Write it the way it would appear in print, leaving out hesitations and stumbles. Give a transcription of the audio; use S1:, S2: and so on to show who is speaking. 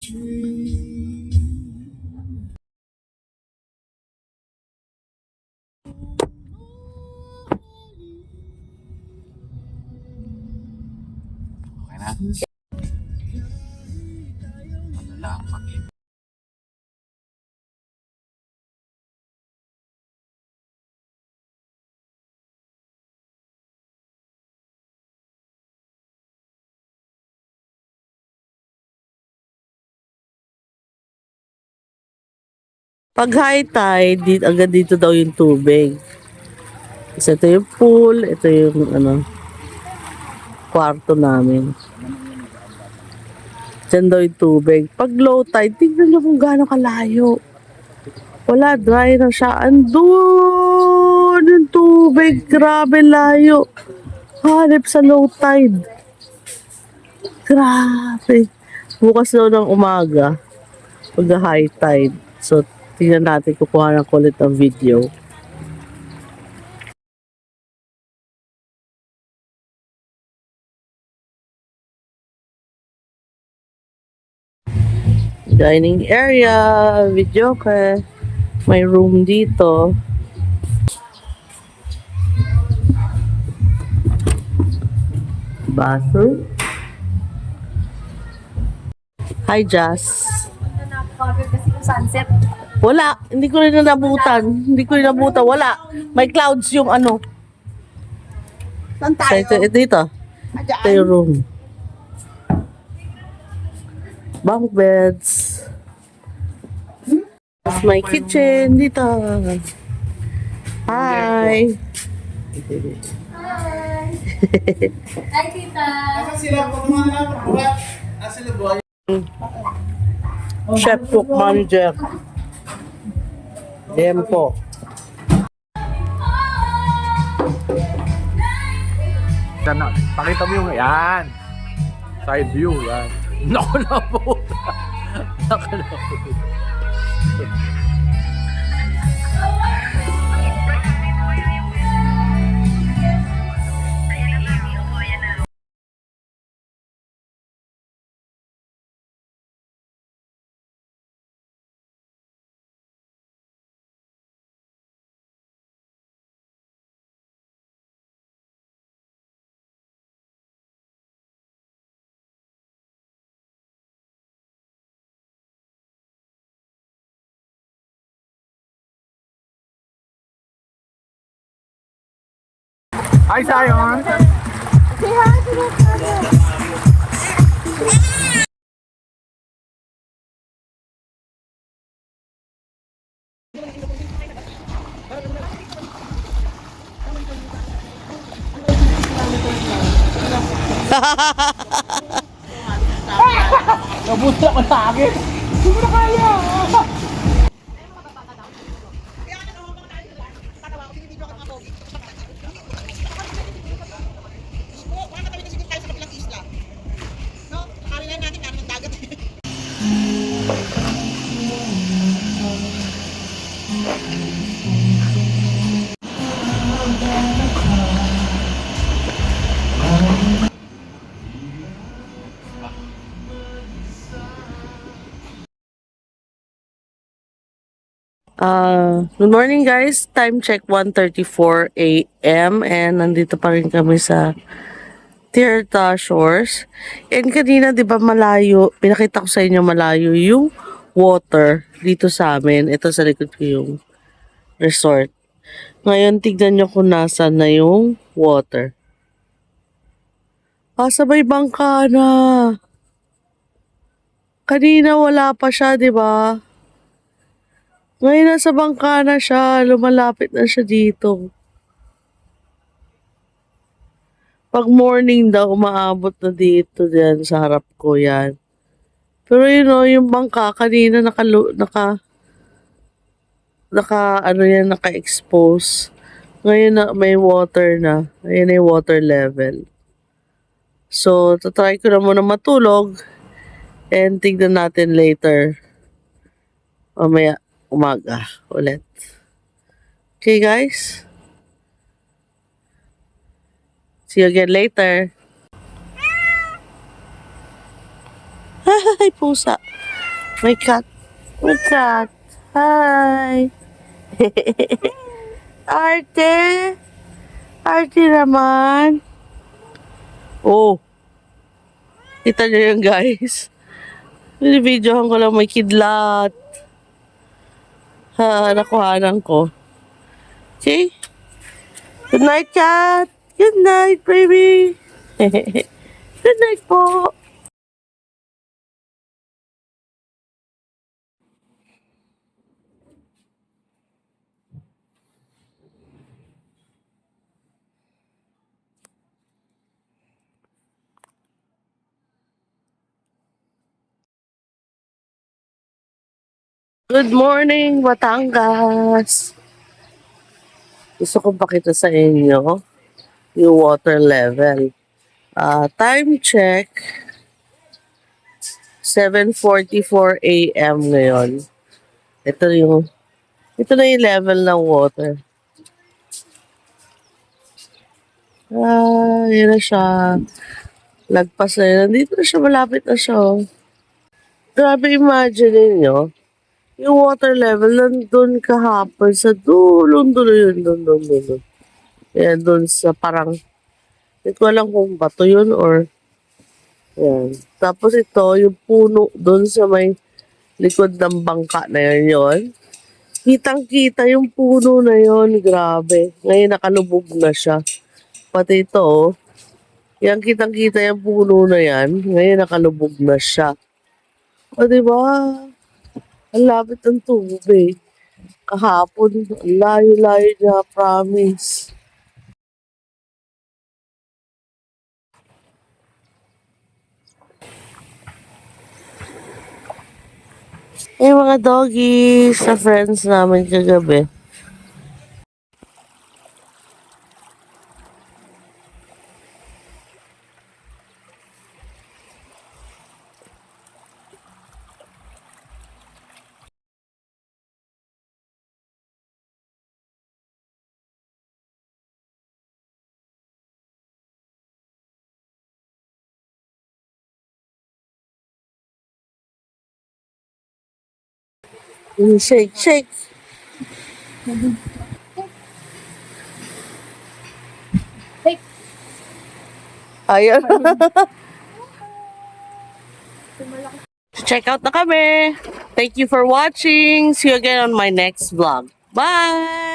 S1: Okay na? Ano lang,
S2: Pag high tide, agad dito daw yung tubig. Kasi ito yung pool, ito yung kwarto namin. Diyan daw yung tubig. Pag low tide, tingnan nyo kung gaano kalayo. Wala, dry na siya. Andun yung tubig. Grabe layo. Hanip sa low tide. Grabe. Bukas daw ng umaga. Pag high tide. So, tingnan natin kukuha ng kulit ng video. Dining area, video ka. May room dito. Bathroom. Hi, Jazz.
S3: Kasi yung sunset.
S2: Wala, hindi ko rin nabutan. Hindi ko rin nabutan. Wala. May clouds yung ano.
S3: Saan
S2: So,
S3: tayo?
S2: ito dito. Ito yung room. Bunk beds. That's my kitchen dito. Hi.
S3: Hi, tita.
S2: Chef cook manager. Dempo.
S1: pakita mo yung yan. Side view, yan. Naku na po. Naku na po. Hi, Zion! Nabusta ko sa akin! Hindi mo na kaya!
S2: Good morning guys. Time check 1:34 a.m. and nandito pa rin kami sa Tirta Shores. And kanina 'di ba malayo, pinakita ko sa inyo malayo yung water dito sa amin. Ito sa likod ko yung resort. Ngayon tignan nyo kung nasaan na yung water. Sabay bangka na. Kanina wala pa siya, 'di ba? Ngayon nasa bangka na siya, lumalapit na siya dito. Pag morning daw, umaabot na dito dyan sa harap ko yan. Pero yun o, yung bangka kanina naka-expose. Ngayon na may water na. Ayan na yung water level. So, tatry ko na muna matulog and tignan natin later. Mamaya, umaga ulit. Okay guys? See you again later. Hi, pusa. My cat. My cat. Hi. Arte. Arte naman. Oh. Kita niyo yun, guys. Binibidyohan ko lang may kidlat. Ha, nakuhanan ko. Okay? Good night, cat. Good night, baby. Good night po. Good morning, Batangas. Gusto kong pakita sa inyo yung water level. Time check, 7:44 a.m. ngayon. Ito na yung level ng water. Yun na siya. Lagpas na yun. Nandito na siya, malapit na siya. Oh. Grabe, imagine nyo. Yung water level nandun kahapon sa dulong-dulo yun. Dun. Yan, dun sa parang, hindi ko alam kung bato yun or, yan. Tapos ito, yung puno dun sa may likod ng bangka na yun. Kitang-kita yung puno na yun. Grabe. Ngayon nakalubog na siya. Pati ito, oh. Yan, kitang-kita yung puno na yan. Ngayon nakalubog na siya. O, diba? Ang lapit ng tubig. Kahapon, ang layo-layo niya, promise. Mga doggies sa friends namin kagabi. Shake, shake.
S3: Hey,
S2: Ayun. Check out na kami. Thank you for watching. See you again on my next vlog. Bye!